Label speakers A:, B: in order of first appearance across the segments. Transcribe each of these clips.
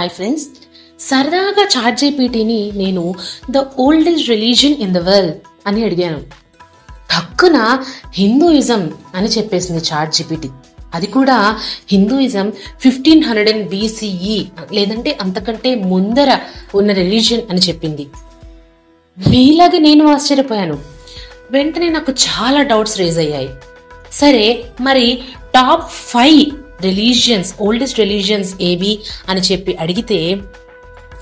A: Hi friends, సరదాగా chat జీపీటీని నేను the oldest religion in the world అని అడిగాను. టక్కున హిందూయిజం అని చెప్పేసింది చాట్ జీపీటీ. అది కూడా హిందూయిజం 1500 BCE లేదంటే అంతకంటే ముందర ఉన్న రిలీజియన్ అని చెప్పింది. మీలాగా నేను ఆశ్చర్యపోయాను. వెంటనే నాకు చాలా డౌట్స్ రేజ్ అయ్యాయి. సరే, మరి టాప్ 5 రిలీజియన్స్, ఓల్డెస్ట్ రిలీజియన్స్ ఏవి అని చెప్పి అడిగితే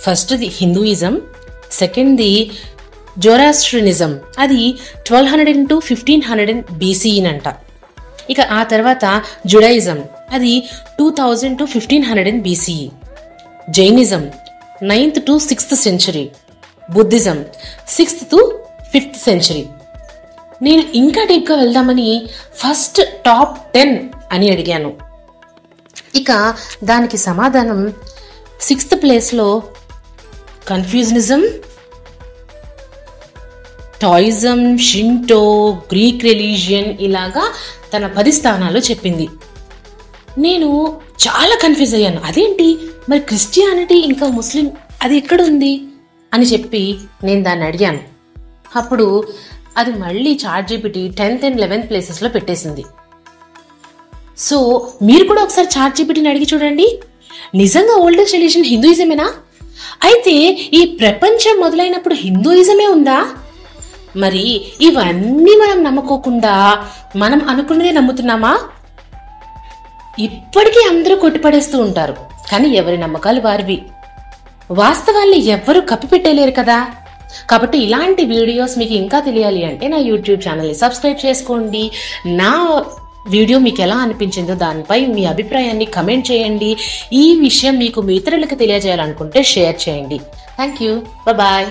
A: ఫస్ట్ది హిందూయిజం, సెకండ్ది జోరాస్ట్రియనిజం, అది 1200 to 1500 BCE అంట. ఇక ఆ తర్వాత జుడాయిజం, అది 2000 to 1500 BCE. Jainism 9th to 6th century. Buddhism 6th to 5th century. నేను ఇంకా డీప్గా వెళ్దామని ఫస్ట్ టాప్ 10 అని అడిగాను. ఇక దానికి సమాధానం 6th ప్లేస్లో కన్ఫ్యూజనిజం, టాయిజం, షింటో, గ్రీక్ రిలీజియన్ ఇలాగా తన 10 స్థానాలు చెప్పింది. నేను చాలా కన్ఫ్యూజ్ అయ్యాను. అదేంటి మరి క్రిస్టియానిటీ ఇంకా ముస్లిం అది ఎక్కడుంది అని చెప్పి నేను దాన్ని అడిగాను. అప్పుడు అది మళ్ళీ chat GPT 10th and 11th ప్లేసెస్లో పెట్టేసింది. సో మీరు కూడా ఒకసారి చాట్ జీపీటీని అడిగి చూడండి, నిజంగా ఓల్డెస్ట్ రిలీజియన్ హిందూయిజమేనా? అయితే ఈ ప్రపంచం మొదలైనప్పుడు హిందూయిజమే ఉందా? మరి ఇవన్నీ మనం నమ్మకోకుండా మనం అనుకున్నదే నమ్ముతున్నామా? ఇప్పటికీ అందరూ కొట్టిపడేస్తూ ఉంటారు, కానీ ఎవరి నమ్మకాలు వారివి. వాస్తవాల్ని ఎవ్వరూ కప్పిపెట్టలేరు కదా. కాబట్టి ఇలాంటి వీడియోస్ మీకు ఇంకా తెలియాలి అంటే నా యూట్యూబ్ ఛానల్ని సబ్స్క్రైబ్ చేసుకోండి. నా వీడియో మీకు ఎలా అనిపించిందో దానిపై మీ అభిప్రాయాన్ని కమెంట్ చేయండి. ఈ విషయం మీకు మీ ఇతరులకు తెలియజేయాలనుకుంటే షేర్ చేయండి. Thank you, bye.